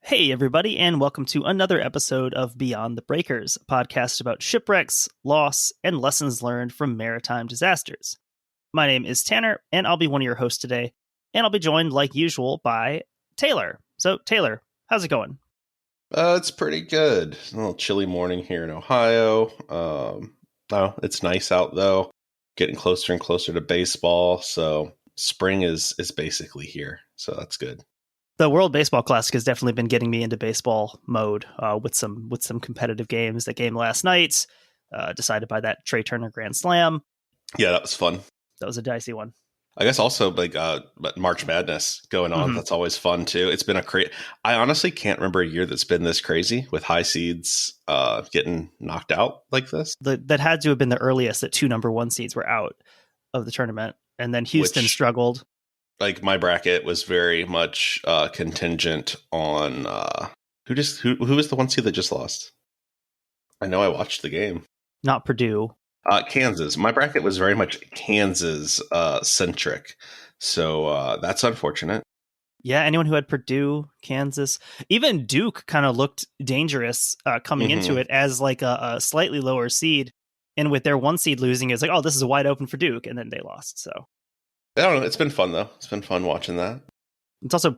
Hey, everybody, and welcome to another episode of Beyond the Breakers, a podcast about shipwrecks, loss, and lessons learned from maritime disasters. My name is Tanner, and I'll be one of your hosts today, and I'll be joined, like usual, by Taylor. So, Taylor, how's it going? It's pretty good. A little chilly morning here in Ohio. It's nice out, though. Getting closer and closer to baseball, so spring is basically here, so that's good. The World Baseball Classic has definitely been getting me into baseball mode with some competitive games. That game last night, decided by that Trey Turner Grand Slam. Yeah, that was fun. That was a dicey one. I guess also but March Madness going on. That's always fun too. It's been I honestly can't remember a year that's been this crazy with high seeds getting knocked out like this. That had to have been the earliest that two number one seeds were out of the tournament, and then Houston struggled. Like my bracket was very much contingent on who was the one seed that just lost. I know I watched the game. Not Purdue. Kansas. My bracket was very much Kansas centric, so that's unfortunate. Yeah, anyone who had Purdue, Kansas, even Duke kind of looked dangerous coming into it as like a slightly lower seed, and with their one seed losing, it's like, oh, this is wide open for Duke, and then they lost. So I don't know. It's been fun though. It's been fun watching that. It's also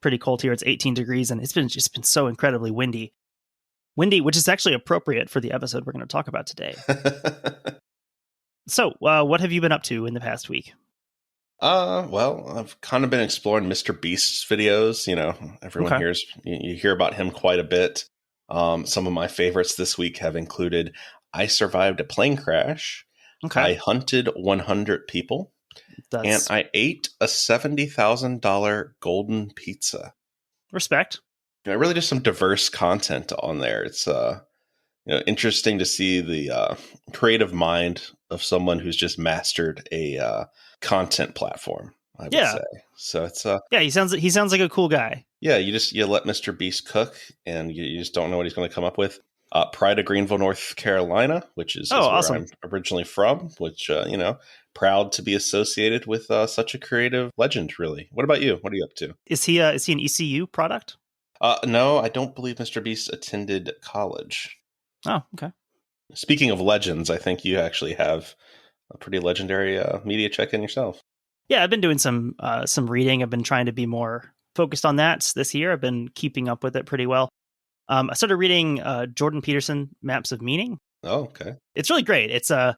pretty cold here. It's 18 degrees, and it's been so incredibly windy, which is actually appropriate for the episode we're going to talk about today. So, what have you been up to in the past week? Well, I've kind of been exploring Mr. Beast's videos. You know, everyone hears you hear about him quite a bit. Some of my favorites this week have included: I survived a plane crash. I hunted 100 people. And I ate a $70,000 golden pizza. Respect. Really just some diverse content on there. It's interesting to see the creative mind of someone who's just mastered a content platform, I would say. So it's he sounds like a cool guy. Yeah, you let Mr. Beast cook, and you just don't know what he's going to come up with. Pride of Greenville, North Carolina, which is where I'm originally from, which, proud to be associated with such a creative legend, really. What about you? What are you up to? Is he an ECU product? No, I don't believe Mr. Beast attended college. Oh, okay. Speaking of legends, I think you actually have a pretty legendary media check-in yourself. Yeah, I've been doing some reading. I've been trying to be more focused on that this year. I've been keeping up with it pretty well. I started reading Jordan Peterson, Maps of Meaning. Oh, okay. It's really great. It's a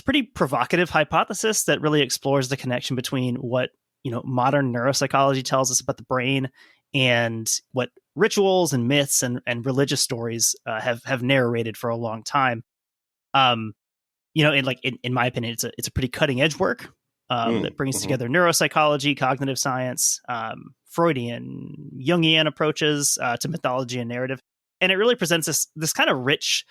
pretty provocative hypothesis that really explores the connection between what, modern neuropsychology tells us about the brain and what rituals and myths and religious stories have narrated for a long time. In my opinion, it's a pretty cutting edge work that brings together neuropsychology, cognitive science, Freudian, Jungian approaches to mythology and narrative. And it really presents this kind of rich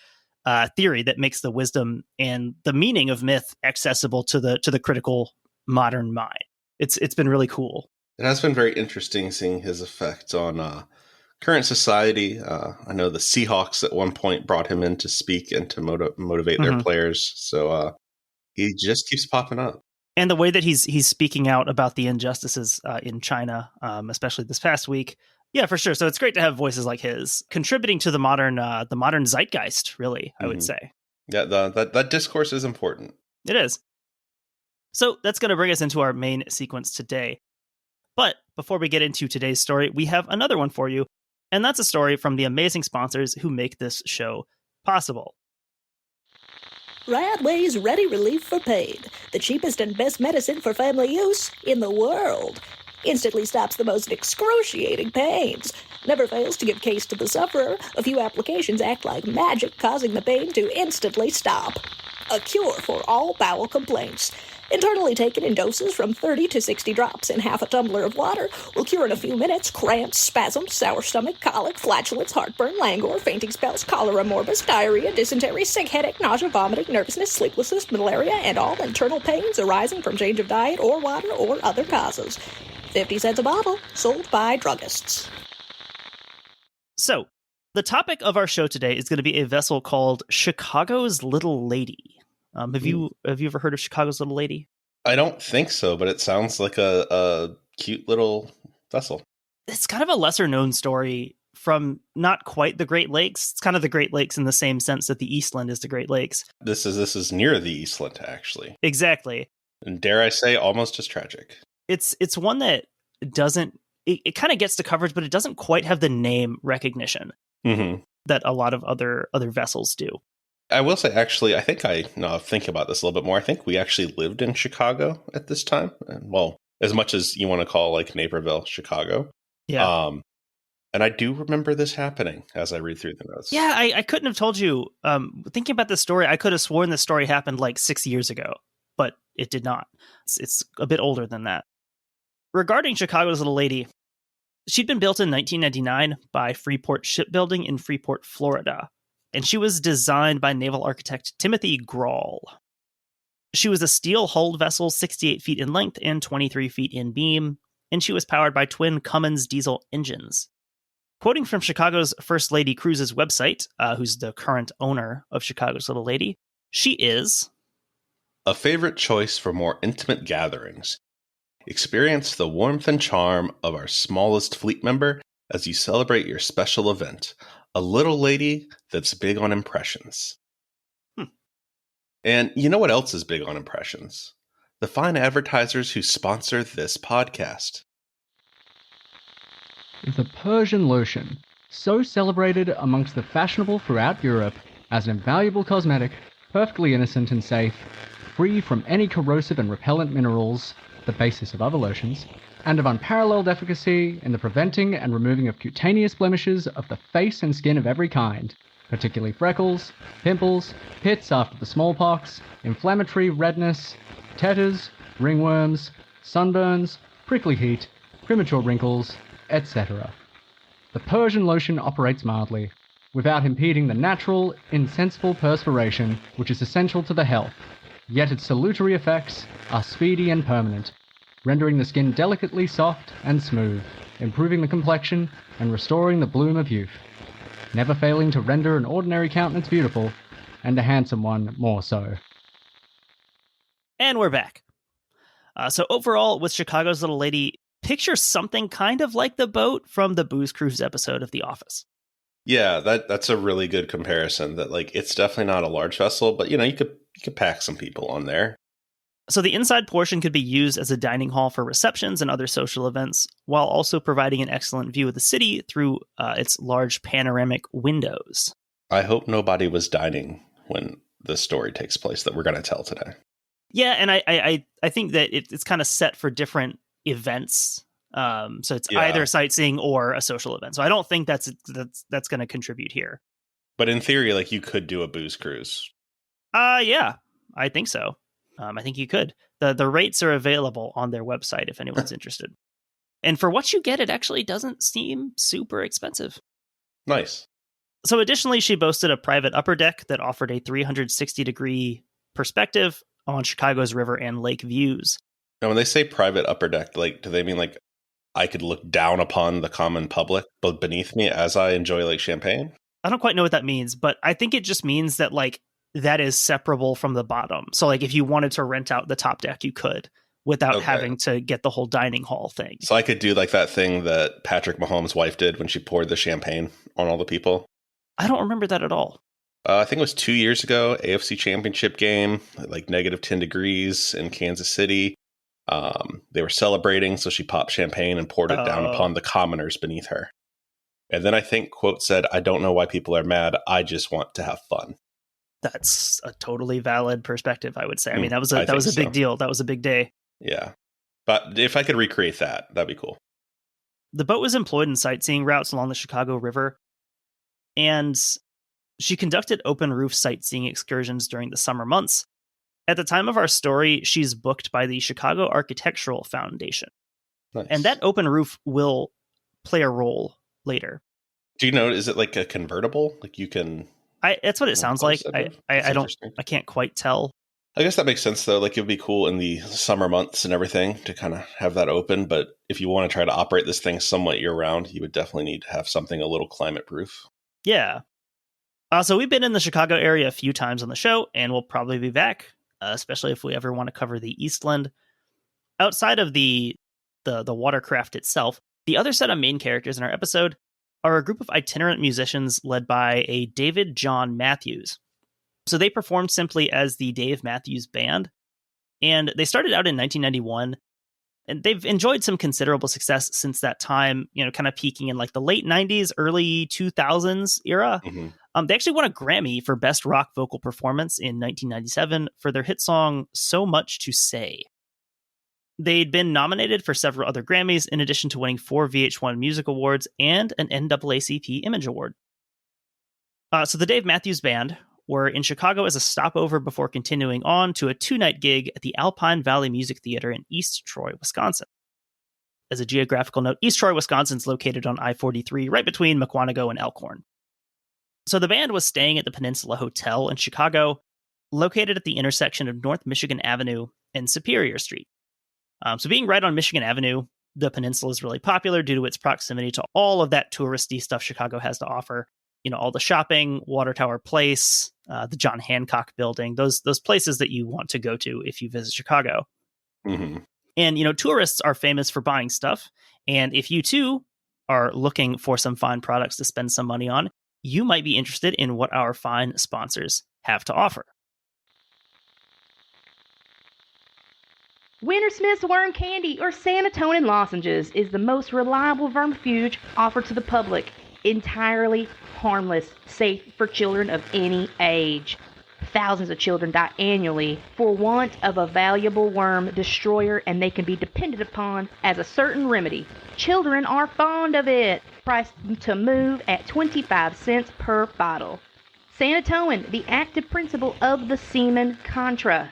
theory that makes the wisdom and the meaning of myth accessible to the critical modern mind. It's been really cool. It has been very interesting seeing his effect on current society. I know the Seahawks at one point brought him in to speak and to motivate their players. So he just keeps popping up. And the way that he's speaking out about the injustices in China, especially this past week. Yeah, for sure. So it's great to have voices like his contributing to the modern zeitgeist, really, I would say. Yeah, that discourse is important. It is. So that's going to bring us into our main sequence today. But before we get into today's story, we have another one for you. And that's a story from the amazing sponsors who make this show possible. Radway's Ready Relief for Pain, the cheapest and best medicine for family use in the world. Instantly stops the most excruciating pains. Never fails to give case to the sufferer. A few applications act like magic, causing the pain to instantly stop. A cure for all bowel complaints. Internally taken in doses from 30 to 60 drops in half a tumbler of water will cure in a few minutes cramps, spasms, sour stomach, colic, flatulence, heartburn, languor, fainting spells, cholera morbus, diarrhea, dysentery, sick headache, nausea, vomiting, nervousness, sleeplessness, malaria, and all internal pains arising from change of diet or water or other causes. 50 cents a bottle, sold by druggists. So, the topic of our show today is going to be a vessel called Chicago's Little Lady. Have you ever heard of Chicago's Little Lady? I don't think so, but it sounds like a cute little vessel. It's kind of a lesser known story from not quite the Great Lakes. It's kind of the Great Lakes in the same sense that the Eastland is the Great Lakes. This is near the Eastland, actually. Exactly. And dare I say, almost as tragic. It's one that doesn't, it kind of gets to coverage, but it doesn't quite have the name recognition that a lot of other vessels do. I will say, actually, I think think about this a little bit more. I think we actually lived in Chicago at this time. Well, as much as you want to call like Naperville, Chicago. Yeah. And I do remember this happening as I read through the notes. Yeah, I couldn't have told you. Thinking about this story, I could have sworn this story happened like 6 years ago, but it did not. It's a bit older than that. Regarding Chicago's Little Lady, she'd been built in 1999 by Freeport Shipbuilding in Freeport, Florida, and she was designed by naval architect Timothy Grawl. She was a steel-hulled vessel, 68 feet in length and 23 feet in beam, and she was powered by twin Cummins diesel engines. Quoting from Chicago's First Lady Cruises website, who's the current owner of Chicago's Little Lady, she is a favorite choice for more intimate gatherings. Experience the warmth and charm of our smallest fleet member as you celebrate your special event. A little lady that's big on impressions. And you know what else is big on impressions? The fine advertisers who sponsor this podcast. The Persian Lotion, so celebrated amongst the fashionable throughout Europe as an invaluable cosmetic, perfectly innocent and safe, free from any corrosive and repellent minerals, the basis of other lotions, and of unparalleled efficacy in the preventing and removing of cutaneous blemishes of the face and skin of every kind, particularly freckles, pimples, pits after the smallpox, inflammatory redness, tetters, ringworms, sunburns, prickly heat, premature wrinkles, etc. The Persian Lotion operates mildly, without impeding the natural, insensible perspiration which is essential to the health, yet its salutary effects are speedy and permanent, rendering the skin delicately soft and smooth, improving the complexion and restoring the bloom of youth, never failing to render an ordinary countenance beautiful, and a handsome one more so. And we're back. So overall, with Chicago's Little Lady, picture something kind of like the boat from the Booze Cruise episode of The Office. Yeah, that's a really good comparison. That like it's definitely not a large vessel, but you could pack some people on there. So the inside portion could be used as a dining hall for receptions and other social events, while also providing an excellent view of the city through its large panoramic windows. I hope nobody was dining when the story takes place that we're going to tell today. Yeah, and I think that it's kind of set for different events. So it's either sightseeing or a social event. So I don't think that's going to contribute here. But in theory, like you could do a booze cruise. Yeah, I think so. I think you could. The rates are available on their website if anyone's interested. And for what you get, it actually doesn't seem super expensive. Nice. So additionally, she boasted a private upper deck that offered a 360-degree perspective on Chicago's river and lake views. Now, when they say private upper deck, like, do they mean like I could look down upon the common public beneath me as I enjoy Lake Champlain? I don't quite know what that means, but I think it just means that like that is separable from the bottom. So like if you wanted to rent out the top deck, you could without having to get the whole dining hall thing. So I could do like that thing that Patrick Mahomes' wife did when she poured the champagne on all the people. I don't remember that at all. I think it was 2 years ago, AFC Championship game, like negative 10 degrees in Kansas City. They were celebrating, so she popped champagne and poured it down upon the commoners beneath her. And then I think, quote said, "I don't know why people are mad. I just want to have fun." That's a totally valid perspective, I would say. I mean, that was a big deal. That was a big day. Yeah. But if I could recreate that, that'd be cool. The boat was employed in sightseeing routes along the Chicago River, and she conducted open roof sightseeing excursions during the summer months. At the time of our story, she's booked by the Chicago Architectural Foundation. Nice. And that open roof will play a role later. Do you know, is it like a convertible? Like you can... That's what it sounds like. I can't quite tell. I guess that makes sense, though. Like, it would be cool in the summer months and everything to kind of have that open. But if you want to try to operate this thing somewhat year-round, you would definitely need to have something a little climate-proof. Yeah. So we've been in the Chicago area a few times on the show, and we'll probably be back, especially if we ever want to cover the Eastland. Outside of the watercraft itself, the other set of main characters in our episode are a group of itinerant musicians led by a David John Matthews. So they performed simply as the Dave Matthews Band, and they started out in 1991, and they've enjoyed some considerable success since that time, kind of peaking in like the late 90s, early 2000s era. Mm-hmm. They actually won a Grammy for Best Rock Vocal Performance in 1997 for their hit song, So Much to Say. They'd been nominated for several other Grammys, in addition to winning 4 VH1 Music Awards and an NAACP Image Award. So the Dave Matthews Band were in Chicago as a stopover before continuing on to a 2-night gig at the Alpine Valley Music Theater in East Troy, Wisconsin. As a geographical note, East Troy, Wisconsin is located on I-43, right between Mukwonago and Elkhorn. So the band was staying at the Peninsula Hotel in Chicago, located at the intersection of North Michigan Avenue and Superior Street. So being right on Michigan Avenue, the Peninsula is really popular due to its proximity to all of that touristy stuff Chicago has to offer. All the shopping, Water Tower Place, the John Hancock Building, those places that you want to go to if you visit Chicago. Mm-hmm. And, tourists are famous for buying stuff. And if you, too, are looking for some fine products to spend some money on, you might be interested in what our fine sponsors have to offer. Wintersmith's Worm Candy or Sanatonin Lozenges is the most reliable vermifuge offered to the public. Entirely harmless, safe for children of any age. Thousands of children die annually for want of a valuable worm destroyer, and they can be depended upon as a certain remedy. Children are fond of it. Priced to move at 25 cents per bottle. Sanatonin, the active principle of the semen contra.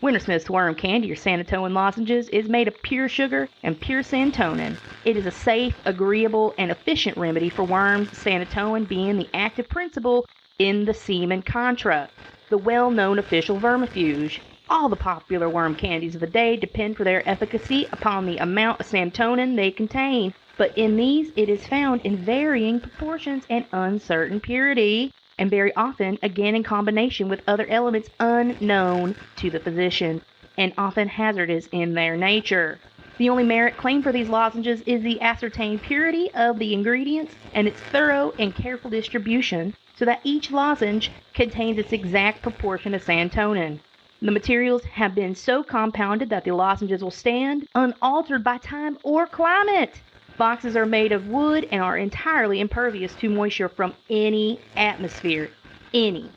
Wintersmith's Worm Candy or Sanatonin Lozenges is made of pure sugar and pure santonin. It is a safe, agreeable, and efficient remedy for worms, santonin being the active principle in the semen contra, the well-known official vermifuge. All the popular worm candies of the day depend for their efficacy upon the amount of santonin they contain, but in these it is found in varying proportions and uncertain purity, and very often, again in combination with other elements unknown to the physician, and often hazardous in their nature. The only merit claimed for these lozenges is the ascertained purity of the ingredients and its thorough and careful distribution, so that each lozenge contains its exact proportion of santonin. The materials have been so compounded that the lozenges will stand unaltered by time or climate. Boxes are made of wood and are entirely impervious to moisture from any atmosphere. Any.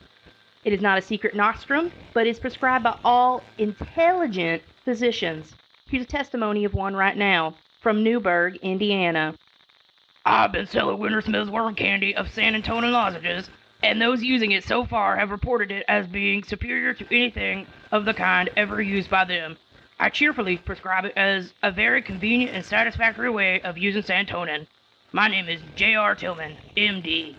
It is not a secret nostrum, but is prescribed by all intelligent physicians. Here's a testimony of one right now from Newburgh, Indiana. I've been selling Wintersmith's Worm Candy of Sanatonin Lozenges, and those using it so far have reported it as being superior to anything of the kind ever used by them. I cheerfully prescribe it as a very convenient and satisfactory way of using santonin. My name is J.R. Tillman, M.D.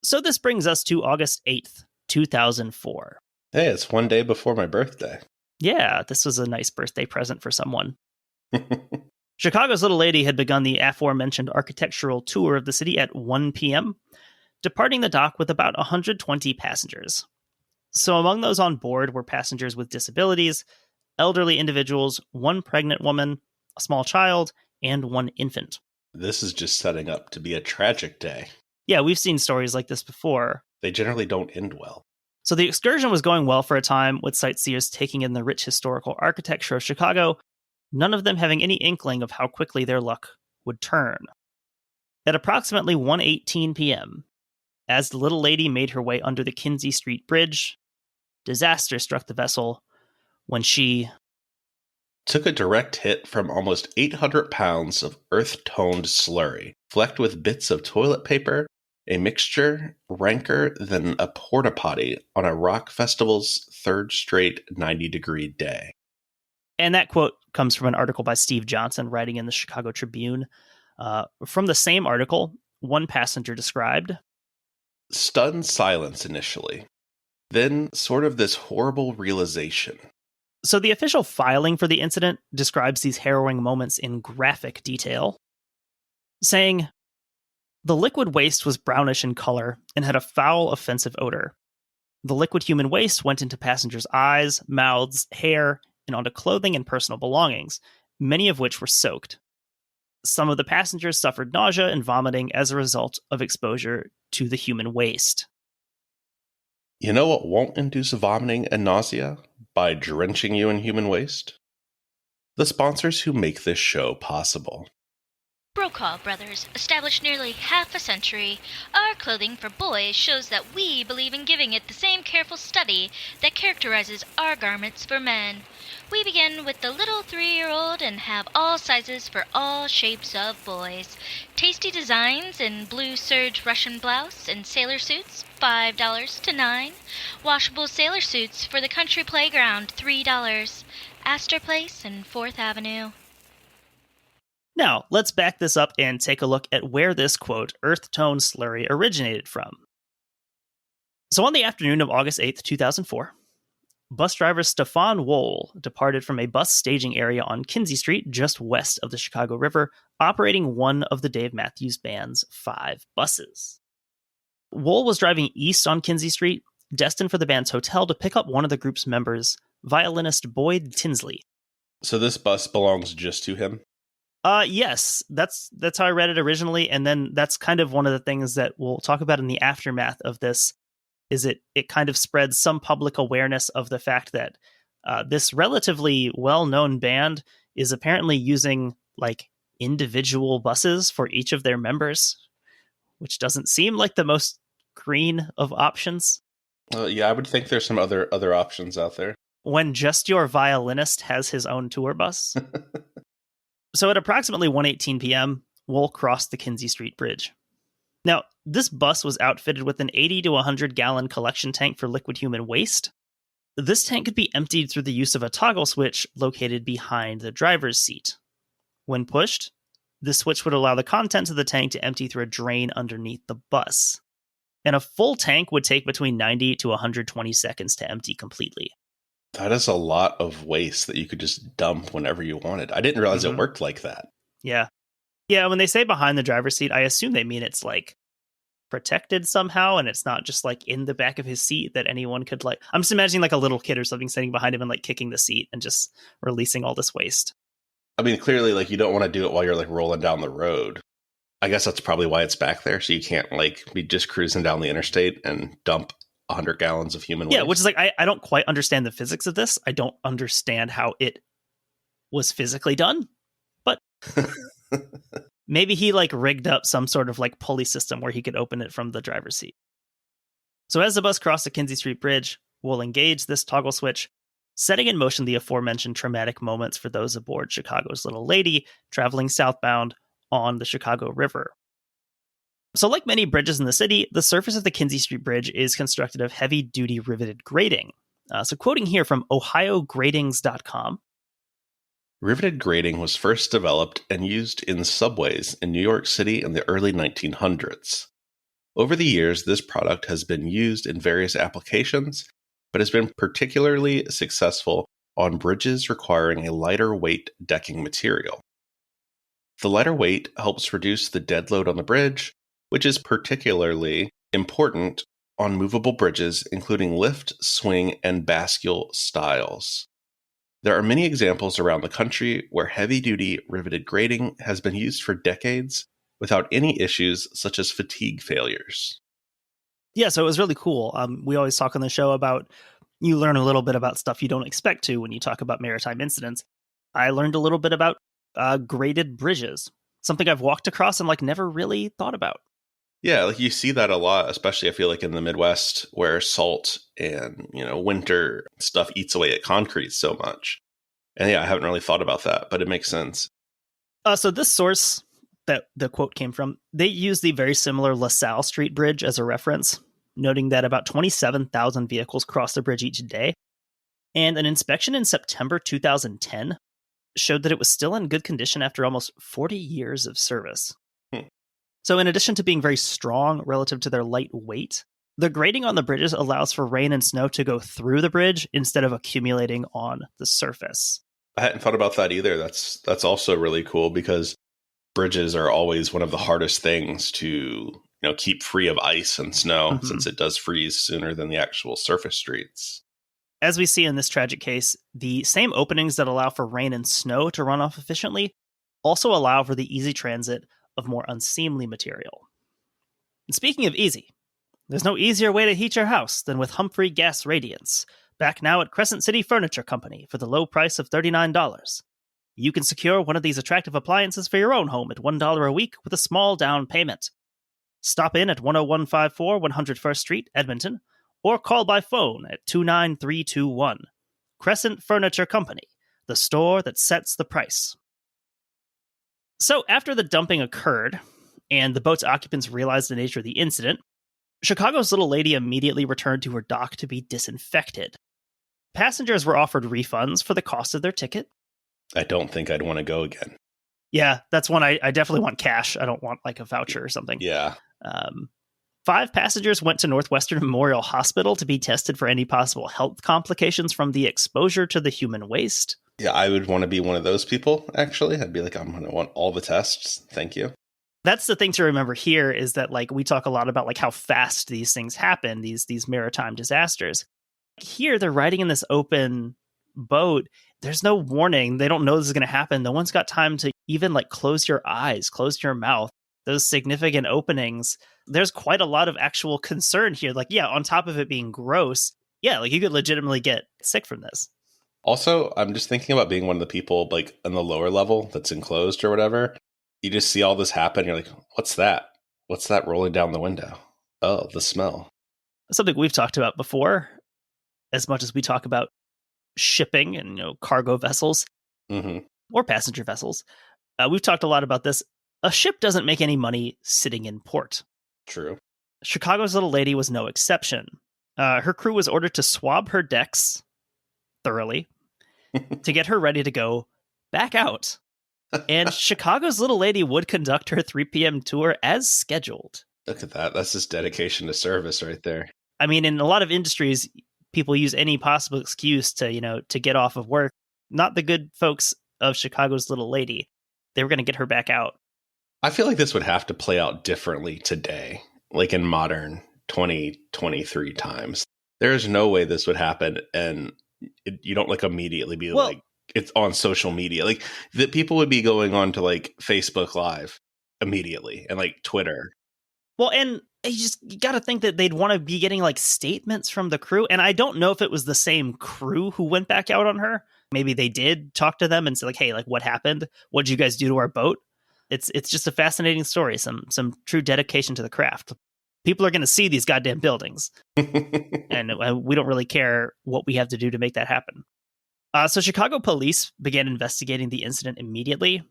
So this brings us to August 8th, 2004. Hey, it's one day before my birthday. Yeah, this was a nice birthday present for someone. Chicago's Little Lady had begun the aforementioned architectural tour of the city at 1 p.m., departing the dock with about 120 passengers. So among those on board were passengers with disabilities, elderly individuals, one pregnant woman, a small child, and one infant. This is just setting up to be a tragic day. Yeah, we've seen stories like this before. They generally don't end well. So the excursion was going well for a time, with sightseers taking in the rich historical architecture of Chicago, none of them having any inkling of how quickly their luck would turn. At approximately 1:18 p.m., as the Little Lady made her way under the Kinzie Street Bridge, disaster struck the vessel when she took a direct hit from almost 800 pounds of earth-toned slurry, flecked with bits of toilet paper, a mixture ranker than a porta potty on a rock festival's third straight 90-degree day. And that quote comes from an article by Steve Johnson writing in the Chicago Tribune. From the same article, one passenger described, stunned silence initially, then sort of this horrible realization. So the official filing for the incident describes these harrowing moments in graphic detail, saying, the liquid waste was brownish in color and had a foul, offensive odor. The liquid human waste went into passengers' eyes, mouths, hair, and onto clothing and personal belongings, many of which were soaked. Some of the passengers suffered nausea and vomiting as a result of exposure to the human waste. You know what won't induce vomiting and nausea? By drenching you in human waste? The sponsors who make this show possible. Brokaw Brothers, established nearly half a century, our clothing for boys shows that we believe in giving it the same careful study that characterizes our garments for men. We begin with the little 3-year-old and have all sizes for all shapes of boys. Tasty designs in blue serge Russian blouse and sailor suits, $5 to $9. Washable sailor suits for the country playground, $3. Astor Place and 4th Avenue. Now, let's back this up and take a look at where this, quote, earth tone slurry originated from. So on the afternoon of August 8th, 2004, bus driver Stefan Wohl departed from a bus staging area on Kinsey Street just west of the Chicago River, operating one of the Dave Matthews Band's 5 buses. Wohl was driving east on Kinsey Street, destined for the band's hotel to pick up one of the group's members, violinist Boyd Tinsley. So this bus belongs just to him? Yes, that's how I read it originally, and then that's kind of one of the things that we'll talk about in the aftermath of this, is it kind of spreads some public awareness of the fact that this relatively well-known band is apparently using, like, individual buses for each of their members, which doesn't seem like the most green of options. Yeah, I would think there's some other options out there. When just your violinist has his own tour bus. So at approximately 1:18 p.m., Wohl crossed the Kinsey Street Bridge. Now, this bus was outfitted with an 80 to 100-gallon collection tank for liquid human waste. This tank could be emptied through the use of a toggle switch located behind the driver's seat. When pushed, this switch would allow the contents of the tank to empty through a drain underneath the bus. And a full tank would take between 90 to 120 seconds to empty completely. That is a lot of waste that you could just dump whenever you wanted. I didn't realize it worked like that. Yeah. Yeah, when they say behind the driver's seat, I assume they mean it's, like, protected somehow, and it's not just, like, in the back of his seat that anyone could, like... I'm just imagining, like, a little kid or something sitting behind him and, like, kicking the seat and just releasing all this waste. I mean, clearly, like, you don't want to do it while you're, like, rolling down the road. I guess that's probably why it's back there, so you can't, like, be just cruising down the interstate and dump 100 gallons of human waste. Yeah, which is like, I don't quite understand the physics of this. I don't understand how it was physically done, but maybe he like rigged up some sort of like pulley system where he could open it from the driver's seat. So as the bus crossed the Kinsey Street Bridge, we'll engage this toggle switch, setting in motion the aforementioned traumatic moments for those aboard Chicago's Little Lady traveling southbound on the Chicago River. So like many bridges in the city, the surface of the Kinsey Street Bridge is constructed of heavy-duty riveted grating. So quoting here from ohiogratings.com. Riveted grating was first developed and used in subways in New York City in the early 1900s. Over the years, this product has been used in various applications, but has been particularly successful on bridges requiring a lighter weight decking material. The lighter weight helps reduce the dead load on the bridge, which is particularly important on movable bridges, including lift, swing, and bascule styles. There are many examples around the country where heavy-duty riveted grating has been used for decades without any issues such as fatigue failures. Yeah, so it was really cool. We always talk on the show about you learn a little bit about stuff you don't expect to when you talk about maritime incidents. I learned a little bit about graded bridges, something I've walked across and like never really thought about. Yeah, like you see that a lot, especially I feel like in the Midwest where salt and, winter stuff eats away at concrete so much. And yeah, I haven't really thought about that, but it makes sense. So this source that the quote came from, they use the very similar LaSalle Street Bridge as a reference, noting that about 27,000 vehicles cross the bridge each day. And an inspection in September 2010 showed that it was still in good condition after almost 40 years of service. So in addition to being very strong relative to their light weight, the grading on the bridges allows for rain and snow to go through the bridge instead of accumulating on the surface. I hadn't thought about that either. That's also really cool because bridges are always one of the hardest things to keep free of ice and snow since it does freeze sooner than the actual surface streets. As we see in this tragic case, the same openings that allow for rain and snow to run off efficiently also allow for the easy transit of more unseemly material. And speaking of easy, there's no easier way to heat your house than with Humphrey Gas Radiants, back now at Crescent City Furniture Company for the low price of $39. You can secure one of these attractive appliances for your own home at $1 a week with a small down payment. Stop in at 10154 101st Street, Edmonton, or call by phone at 29321. Crescent Furniture Company, the store that sets the price. So after the dumping occurred, and the boat's occupants realized the nature of the incident, Chicago's little lady immediately returned to her dock to be disinfected. Passengers were offered refunds for the cost of their ticket. I don't think I'd want to go again. Yeah, that's one I definitely want cash. I don't want like a voucher or something. Yeah. 5 passengers went to Northwestern Memorial Hospital to be tested for any possible health complications from the exposure to the human waste. Yeah, I would want to be one of those people, actually. I'd be like, I'm going to want all the tests. Thank you. That's the thing to remember here is that like we talk a lot about like how fast these things happen, these maritime disasters. Here they're riding in this open boat. There's no warning. They don't know this is going to happen. No one's got time to even like close your eyes, close your mouth. Those significant openings. There's quite a lot of actual concern here. Like, yeah, on top of it being gross, yeah, like you could legitimately get sick from this. Also, I'm just thinking about being one of the people like on the lower level that's enclosed or whatever. You just see all this happen. You're like, what's that? What's that rolling down the window? Oh, the smell. Something we've talked about before, as much as we talk about shipping and cargo vessels or passenger vessels. We've talked a lot about this. A ship doesn't make any money sitting in port. True. Chicago's little lady was no exception. Her crew was ordered to swab her decks thoroughly to get her ready to go back out. And Chicago's little lady would conduct her 3 p.m. tour as scheduled. Look at that. That's just dedication to service right there. I mean, in a lot of industries, people use any possible excuse to get off of work. Not the good folks of Chicago's little lady. They were going to get her back out. I feel like this would have to play out differently today, like in modern 2023 times. There is no way this would happen, and you don't like immediately be like, it's on social media. Like that people would be going on to like Facebook Live immediately and like Twitter. Well, and you got to think that they'd want to be getting like statements from the crew. And I don't know if it was the same crew who went back out on her. Maybe they did talk to them and say like, hey, like what happened? What did you guys do to our boat? It's just a fascinating story. Some true dedication to the craft. People are going to see these goddamn buildings. And we don't really care what we have to do to make that happen. So Chicago police began investigating the incident immediately,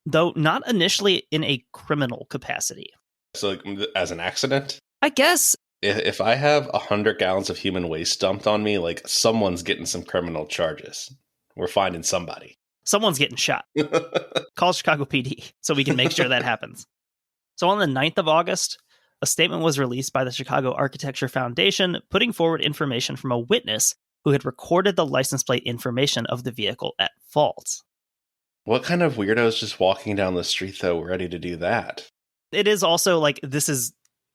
though not initially in a criminal capacity. So like, as an accident? I guess. If I have 100 gallons of human waste dumped on me, like someone's getting some criminal charges. We're finding somebody. Someone's getting shot. Call Chicago PD so we can make sure that happens. So on the 9th of August, a statement was released by the Chicago Architecture Foundation putting forward information from a witness who had recorded the license plate information of the vehicle at fault. What kind of weirdos just walking down the street, though, ready to do that? It is also like this is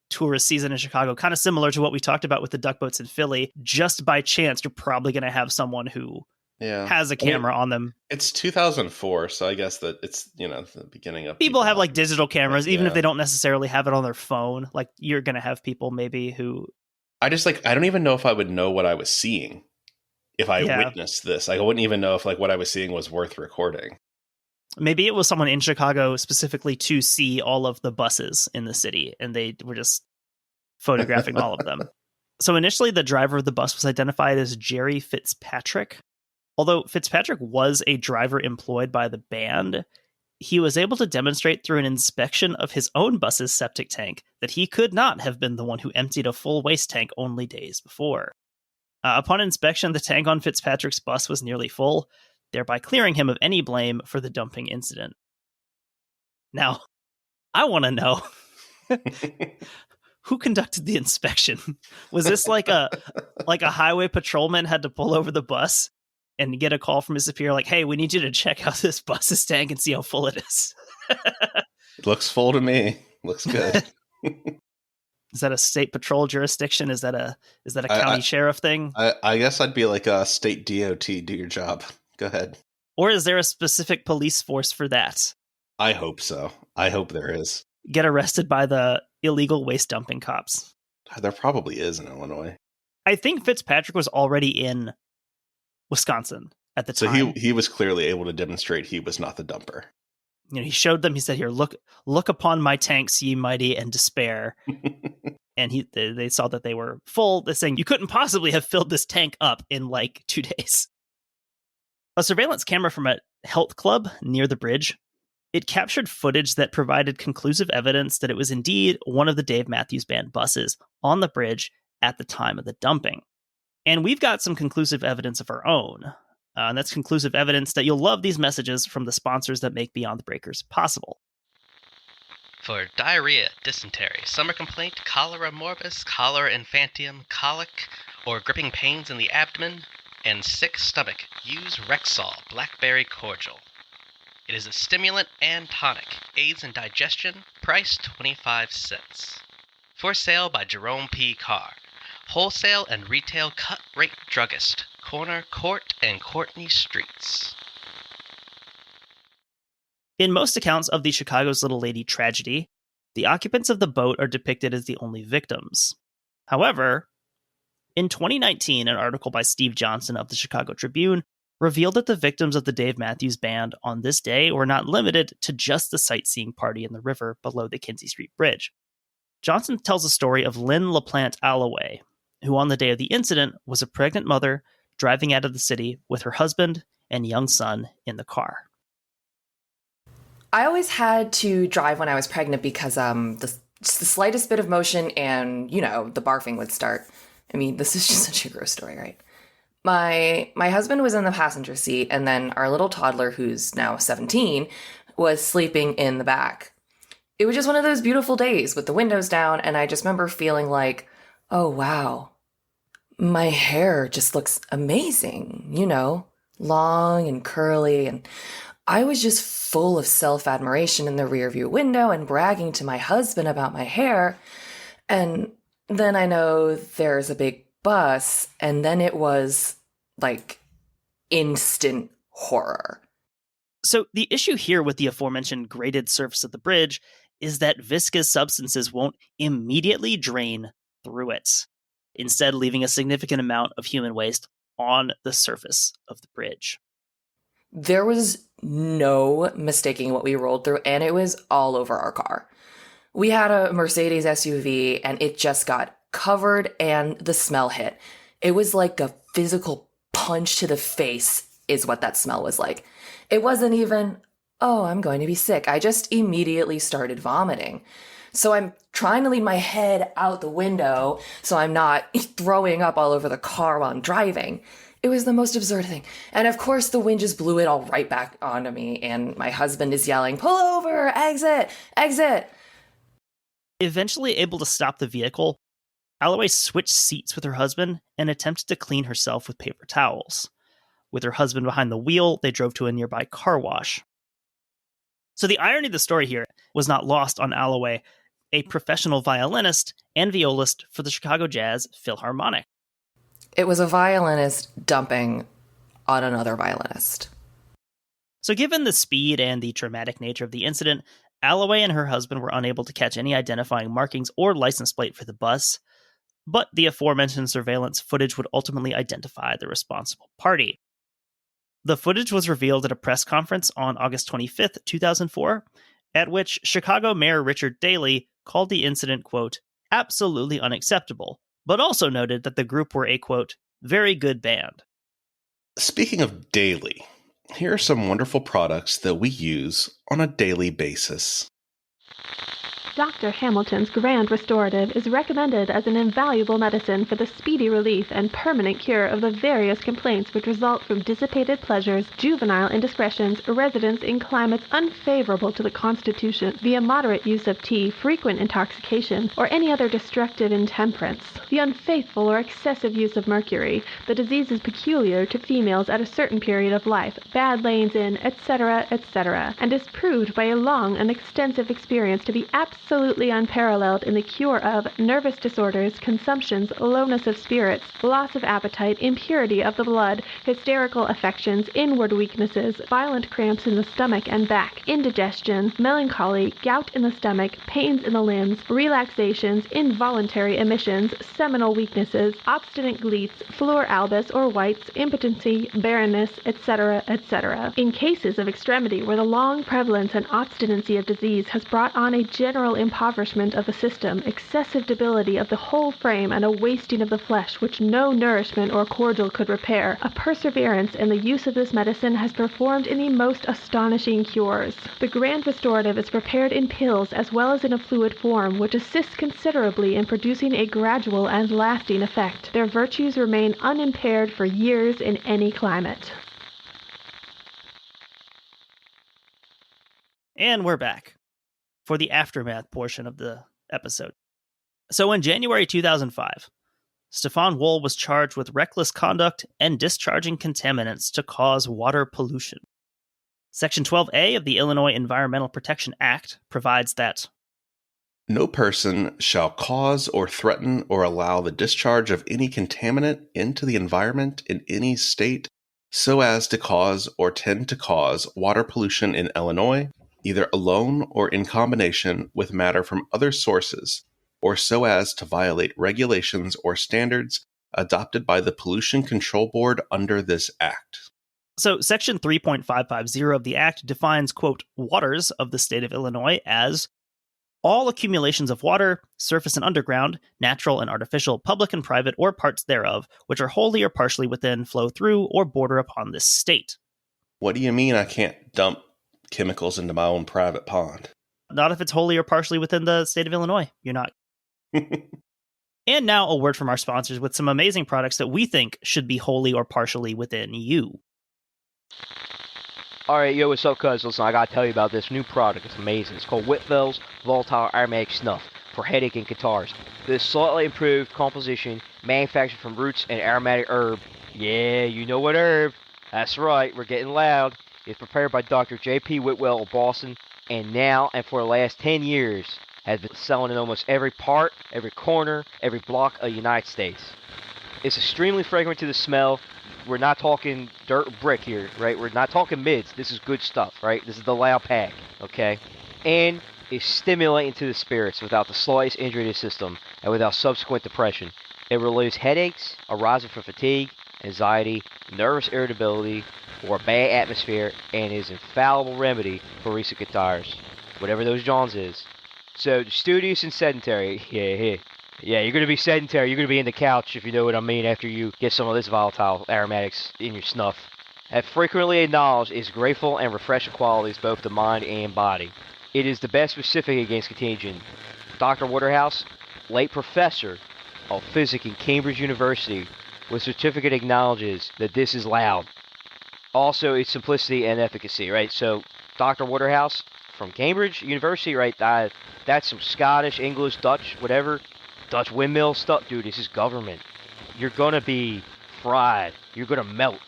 tourist season in Chicago, kind of similar to what we talked about with the duck boats in Philly. Just by chance, you're probably going to have someone who has a camera on them. It's 2004, so I guess that it's, the beginning of... People have like digital cameras, even if they don't necessarily have it on their phone. Like you're going to have people maybe who... I don't even know if I would know what I was seeing if I witnessed this. I wouldn't even know if like what I was seeing was worth recording. Maybe it was someone in Chicago specifically to see all of the buses in the city, and they were just photographing all of them. So initially, the driver of the bus was identified as Jerry Fitzpatrick. Although Fitzpatrick was a driver employed by the band, he was able to demonstrate through an inspection of his own bus's septic tank that he could not have been the one who emptied a full waste tank only days before. Upon inspection, the tank on Fitzpatrick's bus was nearly full, thereby clearing him of any blame for the dumping incident. Now, I want to know who conducted the inspection. Was this like a highway patrolman had to pull over the bus and get a call from his superior like, hey, we need you to check out this bus's tank and see how full it is? It looks full to me. Looks good. Is that a state patrol jurisdiction? Is that a county sheriff thing? I guess I'd be like a state DOT, do your job. Go ahead. Or is there a specific police force for that? I hope so. I hope there is. Get arrested by the illegal waste dumping cops. There probably is in Illinois. I think Fitzpatrick was already in Wisconsin at the time. So he was clearly able to demonstrate he was not the dumper. He showed them, he said, "Here, look upon my tanks, ye mighty, and despair." And they saw that they were full. They're saying, you couldn't possibly have filled this tank up in like 2 days. A surveillance camera from a health club near the bridge, it captured footage that provided conclusive evidence that it was indeed one of the Dave Matthews Band buses on the bridge at the time of the dumping. And we've got some conclusive evidence of our own. And that's conclusive evidence that you'll love these messages from the sponsors that make Beyond the Breakers possible. For diarrhea, dysentery, summer complaint, cholera morbus, cholera infantium, colic, or gripping pains in the abdomen, and sick stomach, use Rexall Blackberry Cordial. It is a stimulant and tonic, aids in digestion, price 25 cents. For sale by Jerome P. Carr, wholesale and retail cut-rate druggist, corner Court and Courtney Streets. In most accounts of the Chicago's Little Lady tragedy, the occupants of the boat are depicted as the only victims. However, in 2019, an article by Steve Johnson of the Chicago Tribune revealed that the victims of the Dave Matthews Band on this day were not limited to just the sightseeing party in the river below the Kinsey Street Bridge. Johnson tells the story of Lynn LaPlante Allaway, who on the day of the incident was a pregnant mother driving out of the city with her husband and young son in the car. I always had to drive when I was pregnant because just the slightest bit of motion and, the barfing would start. I mean, this is just such a gross story, right? My husband was in the passenger seat, and then our little toddler, who's now 17, was sleeping in the back. It was just one of those beautiful days with the windows down, and I just remember feeling like, oh, wow, my hair just looks amazing, long and curly, and I was just full of self-admiration in the rearview window and bragging to my husband about my hair. And then I know there's a big bus, and then it was like instant horror. So the issue here with the aforementioned graded surface of the bridge is that viscous substances won't immediately drain through it, instead leaving a significant amount of human waste on the surface of the bridge. There was no mistaking what we rolled through, and it was all over our car. We had a Mercedes SUV, and it just got covered, and the smell hit. It was like a physical punch to the face is what that smell was like. It wasn't even, oh, I'm going to be sick. I just immediately started vomiting. So I'm trying to lean my head out the window so I'm not throwing up all over the car while I'm driving. It was the most absurd thing. And of course, the wind just blew it all right back onto me. And my husband is yelling, pull over, exit, exit. Eventually able to stop the vehicle, Allaway switched seats with her husband and attempted to clean herself with paper towels. With her husband behind the wheel, they drove to a nearby car wash. So the irony of the story here was not lost on Allaway, a professional violinist and violist for the Chicago Jazz Philharmonic. It was a violinist dumping on another violinist. So given the speed and the traumatic nature of the incident, Allaway and her husband were unable to catch any identifying markings or license plate for the bus, but the aforementioned surveillance footage would ultimately identify the responsible party. The footage was revealed at a press conference on August 25th, 2004, at which Chicago Mayor Richard Daley called the incident, quote, absolutely unacceptable, but also noted that the group were a, quote, very good band. Speaking of Daley, here are some wonderful products that we use on a daily basis. Dr. Hamilton's Grand Restorative is recommended as an invaluable medicine for the speedy relief and permanent cure of the various complaints which result from dissipated pleasures, juvenile indiscretions, residence in climates unfavorable to the constitution, the immoderate use of tea, frequent intoxication, or any other destructive intemperance, the unfaithful or excessive use of mercury, the diseases peculiar to females at a certain period of life, bad layings in, etc., etc., and is proved by a long and extensive experience to be absolutely absolutely unparalleled in the cure of nervous disorders, consumptions, lowness of spirits, loss of appetite, impurity of the blood, hysterical affections, inward weaknesses, violent cramps in the stomach and back, indigestion, melancholy, gout in the stomach, pains in the limbs, relaxations, involuntary emissions, seminal weaknesses, obstinate gleats, fleur albus or whites, impotency, barrenness, etc., etc. In cases of extremity where the long prevalence and obstinacy of disease has brought on a general impoverishment of the system, excessive debility of the whole frame, and a wasting of the flesh which no nourishment or cordial could repair, a perseverance in the use of this medicine has performed in the most astonishing cures. The grand restorative is prepared in pills as well as in a fluid form, which assists considerably in producing a gradual and lasting effect. Their virtues remain unimpaired for years in any climate. And we're back for the aftermath portion of the episode. So in January 2005, Stefan Wohl was charged with reckless conduct and discharging contaminants to cause water pollution. Section 12A of the Illinois Environmental Protection Act provides that no person shall cause or threaten or allow the discharge of any contaminant into the environment in any state so as to cause or tend to cause water pollution in Illinois, either alone or in combination with matter from other sources, or so as to violate regulations or standards adopted by the Pollution Control Board under this act. So Section 3.550 of the Act defines, quote, waters of the state of Illinois as all accumulations of water, surface and underground, natural and artificial, public and private, or parts thereof, which are wholly or partially within, flow through, or border upon this state. What do you mean I can't dump chemicals into my own private pond? Not if it's wholly or partially within the state of Illinois. You're not. And now a word from our sponsors with some amazing products that we think should be wholly or partially within you. Alright, yo, what's up, cuz? Listen, I gotta tell you about this new product. It's amazing. It's called Whitwell's Volatile Aromatic Snuff for headache and guitars. This slightly improved composition, manufactured from roots and aromatic herb. Yeah, you know what herb. That's right, we're getting loud. It's prepared by Dr. J.P. Whitwell of Boston, and now, and for the last 10 years, has been selling in almost every part, every corner, every block of the United States. It's extremely fragrant to the smell. We're not talking dirt or brick here, right? We're not talking mids. This is good stuff, right? This is the loud pack, okay? And it's stimulating to the spirits without the slightest injury to the system and without subsequent depression. It relieves headaches arising from fatigue, anxiety, nervous irritability, or a bad atmosphere, and is an infallible remedy for recent guitars, whatever those Johns is. So, studious and sedentary, yeah, you're going to be sedentary, you're going to be in the couch, if you know what I mean, after you get some of this volatile aromatics in your snuff. Have frequently acknowledged its grateful and refreshing qualities both to mind and body. It is the best specific against contagion. Dr. Waterhouse, late professor of physics in Cambridge University, with certificate acknowledges that this is loud. Also, its simplicity and efficacy, right? So, Dr. Waterhouse from Cambridge University, right? That's some Scottish, English, Dutch, whatever. Dutch windmill stuff. Dude, this is government. You're gonna be fried. You're gonna melt.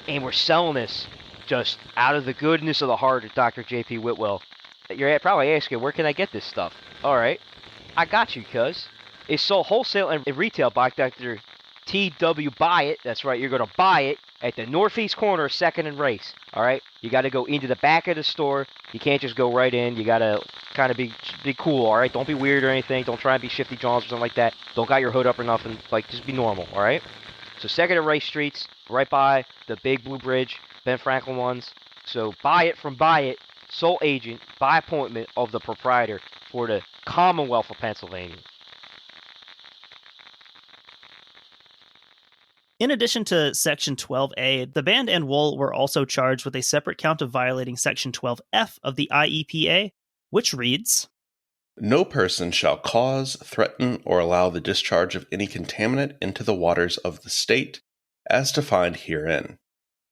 And we're selling this just out of the goodness of the heart of Dr. J.P. Whitwell. You're probably asking, where can I get this stuff? Alright, I got you, cuz. It's sold wholesale and retail by Dr. T.W. Buy It. That's right, you're gonna buy it at the northeast corner of 2nd and Race. Alright, you gotta go into the back of the store. You can't just go right in. You gotta kind of be cool, alright? Don't be weird or anything. Don't try and be Shifty Johns or something like that. Don't got your hood up or nothing. Like, just be normal, alright? So 2nd and Race Streets, right by the Big Blue Bridge, Ben Franklin ones. So buy it from Buy It, sole agent, by appointment of the proprietor for the Commonwealth of Pennsylvania. In addition to Section 12A, the band and Wohl were also charged with a separate count of violating Section 12F of the IEPA, which reads, no person shall cause, threaten, or allow the discharge of any contaminant into the waters of the state, as defined herein,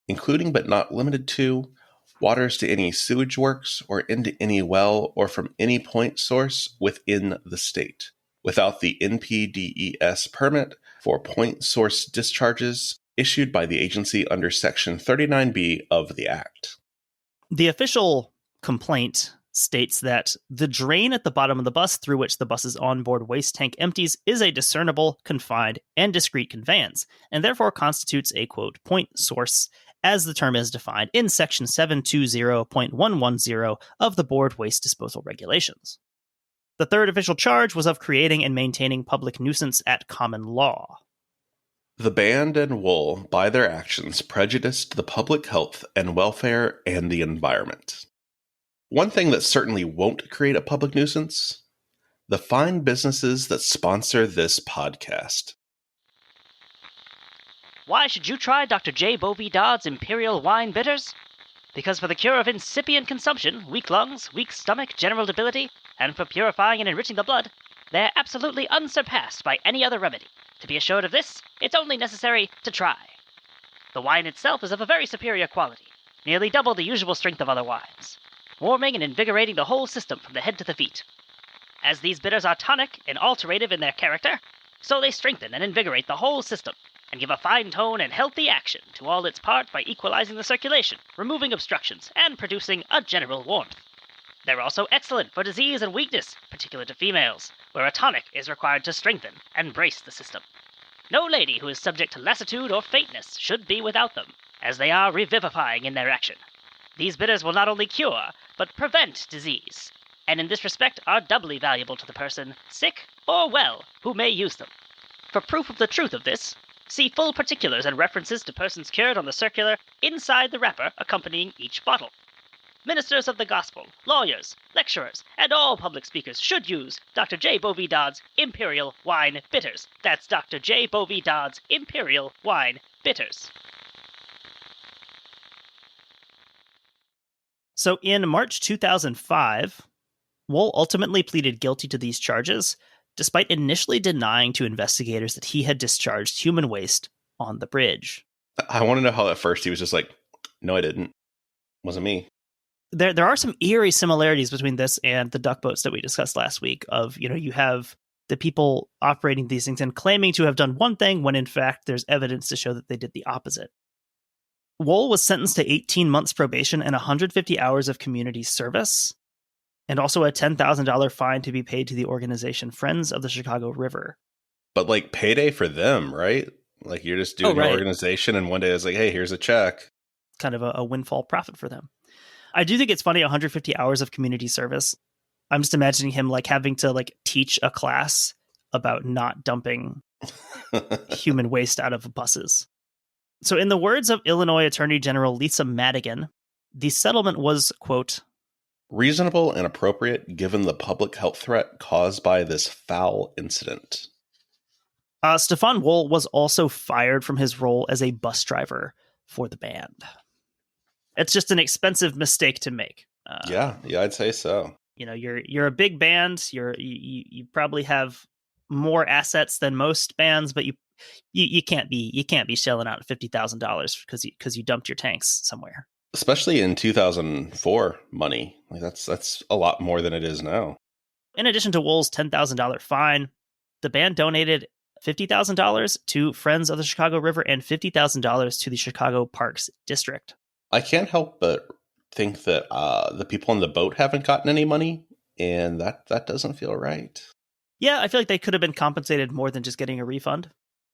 including but not limited to waters to any sewage works or into any well or from any point source within the state, without the NPDES permit for point source discharges issued by the agency under Section 39B of the Act. The official complaint states that the drain at the bottom of the bus through which the bus's onboard waste tank empties is a discernible, confined, and discrete conveyance, and therefore constitutes a, quote, point source, as the term is defined in Section 720.110 of the Board Waste Disposal Regulations. The third official charge was of creating and maintaining public nuisance at common law. The band and Wool, by their actions, prejudiced the public health and welfare and the environment. One thing that certainly won't create a public nuisance: the fine businesses that sponsor this podcast. Why should you try Dr. J. Bovee Dods Imperial Wine Bitters? Because for the cure of incipient consumption, weak lungs, weak stomach, general debility, and for purifying and enriching the blood, they're absolutely unsurpassed by any other remedy. To be assured of this, it's only necessary to try. The wine itself is of a very superior quality, nearly double the usual strength of other wines, warming and invigorating the whole system from the head to the feet. As these bitters are tonic and alterative in their character, so they strengthen and invigorate the whole system, and give a fine tone and healthy action to all its parts by equalizing the circulation, removing obstructions, and producing a general warmth. They're also excellent for disease and weakness, particular to females, where a tonic is required to strengthen and brace the system. No lady who is subject to lassitude or faintness should be without them, as they are revivifying in their action. These bitters will not only cure, but prevent disease, and in this respect are doubly valuable to the person, sick or well, who may use them. For proof of the truth of this, see full particulars and references to persons cured on the circular inside the wrapper accompanying each bottle. Ministers of the gospel, lawyers, lecturers, and all public speakers should use Dr. J. Bovee Dods Imperial Wine Bitters. That's Dr. J. Bovee Dods Imperial Wine Bitters. So in March 2005, Wool ultimately pleaded guilty to these charges, despite initially denying to investigators that he had discharged human waste on the bridge. I want to know how at first he was just like, no, I didn't. Wasn't me. There are some eerie similarities between this and the duck boats that we discussed last week of, you have the people operating these things and claiming to have done one thing when in fact there's evidence to show that they did the opposite. Wool was sentenced to 18 months probation and 150 hours of community service, and also a $10,000 fine to be paid to the organization Friends of the Chicago River. But like payday for them, right? Like you're just doing an organization and one day it's like, hey, here's a check. Kind of a windfall profit for them. I do think it's funny, 150 hours of community service. I'm just imagining him like having to like teach a class about not dumping human waste out of buses. So in the words of Illinois Attorney General Lisa Madigan, the settlement was, quote, reasonable and appropriate given the public health threat caused by this foul incident. Stefan Wool was also fired from his role as a bus driver for the band. It's just an expensive mistake to make. Yeah, I'd say so. You're a big band. You probably have more assets than most bands, but you can't be shelling out $50,000 because you dumped your tanks somewhere. Especially in 2004 money, like that's a lot more than it is now. In addition to Wool's $10,000 fine, the band donated $50,000 to Friends of the Chicago River and $50,000 to the Chicago Parks District. I can't help but think that the people on the boat haven't gotten any money, and that doesn't feel right. Yeah, I feel like they could have been compensated more than just getting a refund.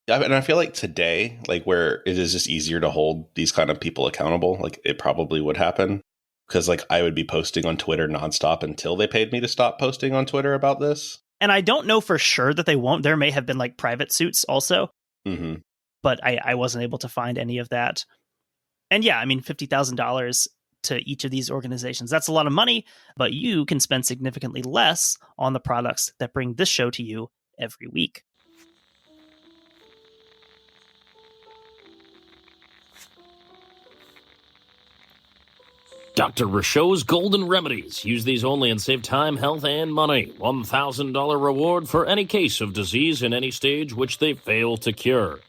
Yeah, and I feel like today, like where it is just easier to hold these kind of people accountable, like it probably would happen. Because like I would be posting on Twitter nonstop until they paid me to stop posting on Twitter about this. And I don't know for sure that they won't. There may have been like private suits also. Mm-hmm. But I wasn't able to find any of that. And yeah, I mean, $50,000 to each of these organizations. That's a lot of money, but you can spend significantly less on the products that bring this show to you every week. Dr. Richau's Golden Remedies. Use these only and save time, health, and money. $1,000 reward for any case of disease in any stage which they fail to cure.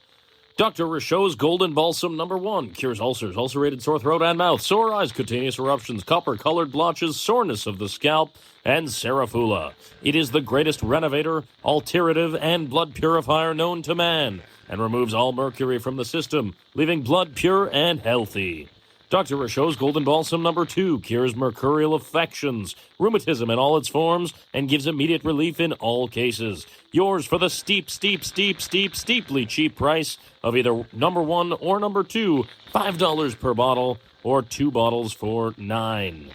Dr. Richau's Golden Balsam No. 1 cures ulcers, ulcerated sore throat and mouth, sore eyes, cutaneous eruptions, copper-colored blotches, soreness of the scalp, and serifula. It is the greatest renovator, alterative, and blood purifier known to man, and removes all mercury from the system, leaving blood pure and healthy. Dr. Richau's Golden Balsam number 2 cures mercurial affections, rheumatism in all its forms, and gives immediate relief in all cases. Yours for the steeply cheap price of either number 1 or number 2, $5 per bottle, or 2 bottles for $9.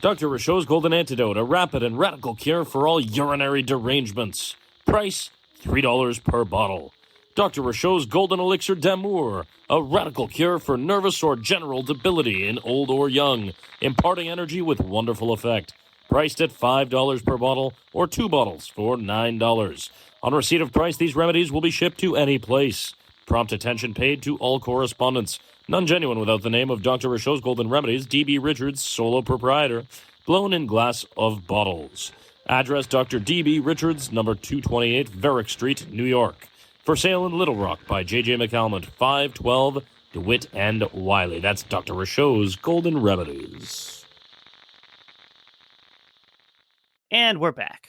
Dr. Richau's Golden Antidote, a rapid and radical cure for all urinary derangements. Price, $3 per bottle. Dr. Richau's Golden Elixir d'Amour, a radical cure for nervous or general debility in old or young, imparting energy with wonderful effect. Priced at $5 per bottle or 2 bottles for $9. On receipt of price, these remedies will be shipped to any place. Prompt attention paid to all correspondence. None genuine without the name of Dr. Richau's Golden Remedies, D.B. Richards, solo proprietor. Blown in glass of bottles. Address Dr. D.B. Richards, number 228 Varick Street, New York. For sale in Little Rock by J.J. McCalmont, 512 DeWitt and Wiley. That's Dr. Richau's Golden Remedies. And we're back.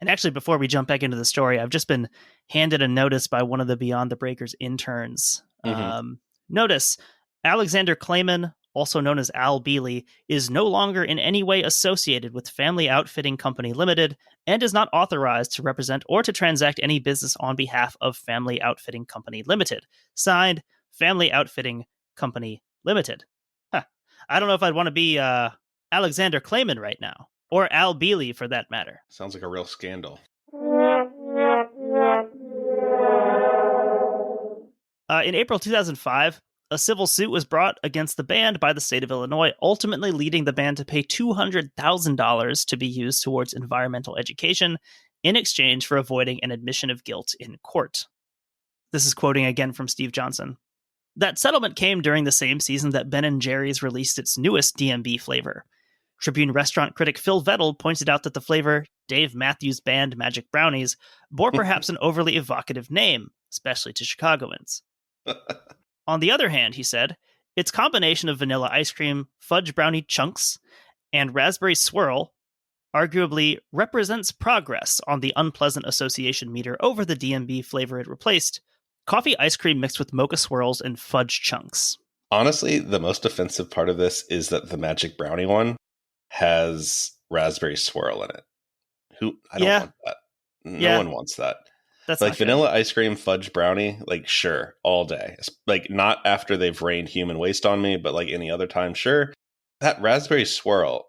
And actually, before we jump back into the story, I've just been handed a notice by one of the Beyond the Breakers interns. Notice, Alexander Clayman, also known as Al Bealey, is no longer in any way associated with Family Outfitting Company Limited and is not authorized to represent or to transact any business on behalf of Family Outfitting Company Limited. Signed, Family Outfitting Company Limited. I don't know if I'd want to be Alexander Clayman right now, or Al Bealey for that matter. Sounds like a real scandal. In April 2005, a civil suit was brought against the band by the state of Illinois, ultimately leading the band to pay $200,000 to be used towards environmental education in exchange for avoiding an admission of guilt in court. This is quoting again from Steve Johnson. That settlement came during the same season that Ben & Jerry's released its newest DMB flavor. Tribune restaurant critic Phil Vettel pointed out that the flavor, Dave Matthews Band Magic Brownies, bore perhaps an overly evocative name, especially to Chicagoans. On the other hand, he said, its combination of vanilla ice cream, fudge brownie chunks, and raspberry swirl arguably represents progress on the unpleasant association meter over the DMB flavor it replaced, coffee ice cream mixed with mocha swirls and fudge chunks. Honestly, the most offensive part of this is that the Magic Brownie one has raspberry swirl in it. I don't want that. No one wants that. That's like vanilla ice cream fudge brownie, like sure, all day. It's like not after they've rained human waste on me, but like any other time, sure. That raspberry swirl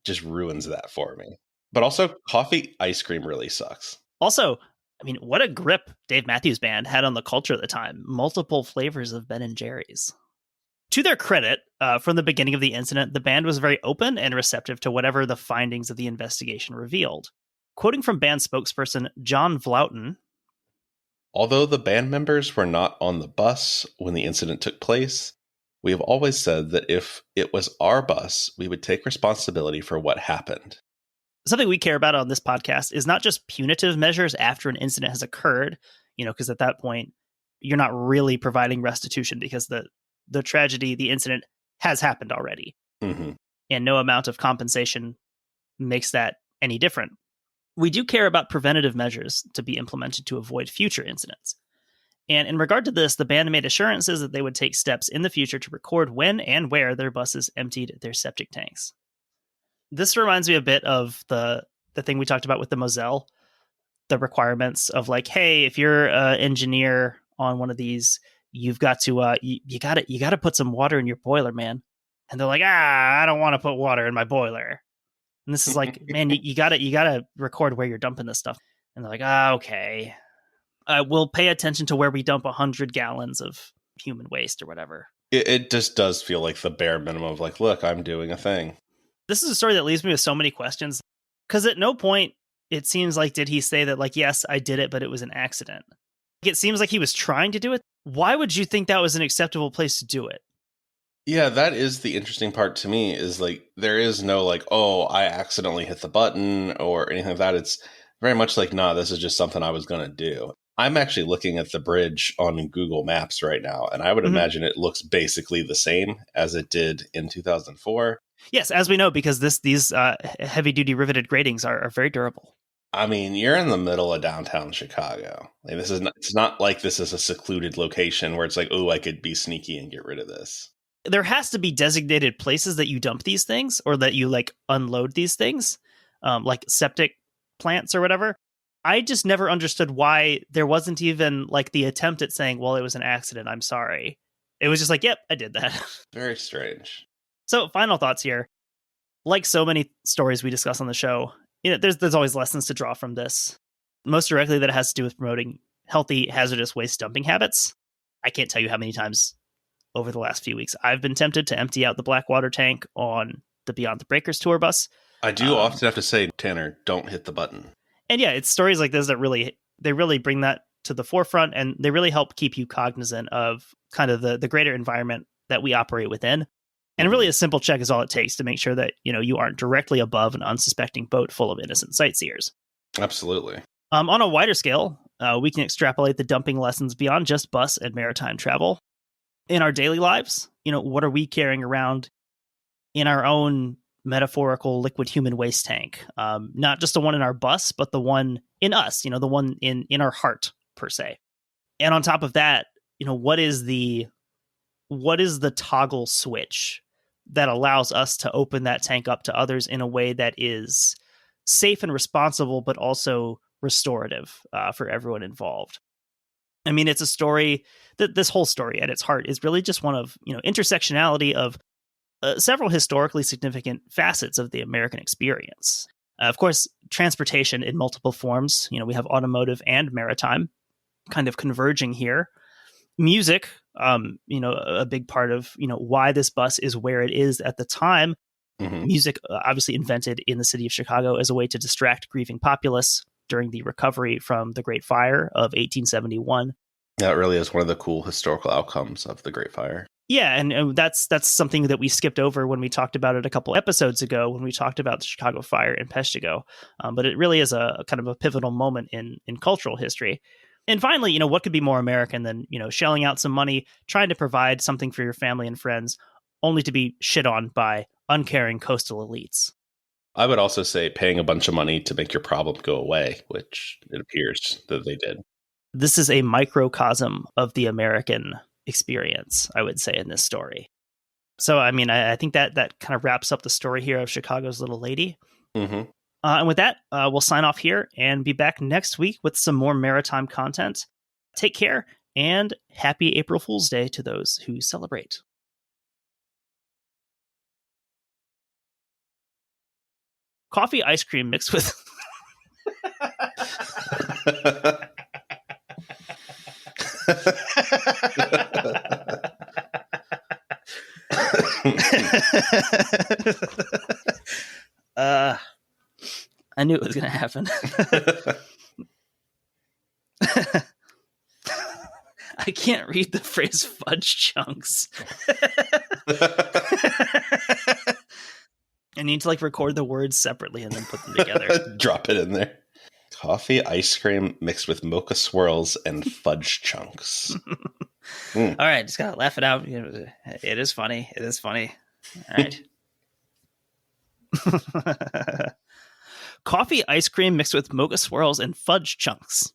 just ruins that for me. But also coffee ice cream really sucks. Also, I mean, what a grip Dave Matthews Band had on the culture at the time. Multiple flavors of Ben & Jerry's. To their credit, from the beginning of the incident, the band was very open and receptive to whatever the findings of the investigation revealed. Quoting from band spokesperson John Vlouten, although the band members were not on the bus when the incident took place, we have always said that if it was our bus, we would take responsibility for what happened. Something we care about on this podcast is not just punitive measures after an incident has occurred, because at that point, you're not really providing restitution because the tragedy, the incident has happened already. Mm-hmm. And no amount of compensation makes that any different. We do care about preventative measures to be implemented to avoid future incidents. And in regard to this, the band made assurances that they would take steps in the future to record when and where their buses emptied their septic tanks. This reminds me a bit of the thing we talked about with the Moselle, the requirements of like, hey, if you're an engineer on one of these, you've got to you got to put some water in your boiler, man. And they're like, I don't want to put water in my boiler. And this is like, man, you gotta record where you're dumping this stuff. And they're like, okay, we'll pay attention to where we dump 100 gallons of human waste or whatever. It just does feel like the bare minimum of like, look, I'm doing a thing. This is a story that leaves me with so many questions. Because at no point, it seems like, did he say that like, yes, I did it, but it was an accident. It seems like he was trying to do it. Why would you think that was an acceptable place to do it? Yeah, that is the interesting part to me is like, there is no like, oh, I accidentally hit the button or anything like that. It's very much like, nah, this is just something I was going to do. I'm actually looking at the bridge on Google Maps right now, and I would imagine it looks basically the same as it did in 2004. Yes, as we know, because these heavy-duty riveted gratings are very durable. I mean, you're in the middle of downtown Chicago. Like, it's not like this is a secluded location where it's like, oh, I could be sneaky and get rid of this. there has to be designated places that you dump these things or that you like unload these things, like septic plants or whatever. I just never understood why there wasn't even like the attempt at saying, well, it was an accident, I'm sorry. It was just like, yep, I did that. Very strange. So final thoughts here. Like so many stories we discuss on the show, there's always lessons to draw from this. Most directly that it has to do with promoting healthy, hazardous waste dumping habits. I can't tell you how many times over the last few weeks I've been tempted to empty out the Blackwater tank on the Beyond the Breakers tour bus. I do often have to say, Tanner, don't hit the button. And yeah, it's stories like this that really bring that to the forefront, and they really help keep you cognizant of kind of the greater environment that we operate within. And really a simple check is all it takes to make sure that, you aren't directly above an unsuspecting boat full of innocent sightseers. Absolutely. On a wider scale, we can extrapolate the dumping lessons beyond just bus and maritime travel. In our daily lives, what are we carrying around in our own metaphorical liquid human waste tank? Not just the one in our bus, but the one in us, the one in our heart, per se. And on top of that, what is the toggle switch that allows us to open that tank up to others in a way that is safe and responsible, but also restorative for everyone involved? I mean, it's a story that this whole story at its heart is really just one of, intersectionality of several historically significant facets of the American experience. Of course, transportation in multiple forms. We have automotive and maritime kind of converging here. Music, a big part of, why this bus is where it is at the time. Mm-hmm. Music, obviously invented in the city of Chicago as a way to distract grieving populace during the recovery from the Great Fire of 1871. That really is one of the cool historical outcomes of the Great Fire. Yeah, and that's something that we skipped over when we talked about it a couple episodes ago when we talked about the Chicago Fire in Peshtigo. But it really is a kind of a pivotal moment in cultural history. And finally, what could be more American than, shelling out some money, trying to provide something for your family and friends, only to be shit on by uncaring coastal elites? I would also say paying a bunch of money to make your problem go away, which it appears that they did. This is a microcosm of the American experience, I would say, in this story. So, I mean, I think that kind of wraps up the story here of Chicago's Little Lady. Mm-hmm. And with that, we'll sign off here and be back next week with some more maritime content. Take care, and happy April Fool's Day to those who celebrate. Coffee ice cream mixed with... I knew it was going to happen. I can't read the phrase fudge chunks. I need to record the words separately and then put them together. Drop it in there. Coffee ice cream mixed with mocha swirls and fudge chunks. All right, just gotta laugh it out. It is funny. It is funny. All right. Coffee ice cream mixed with mocha swirls and fudge chunks.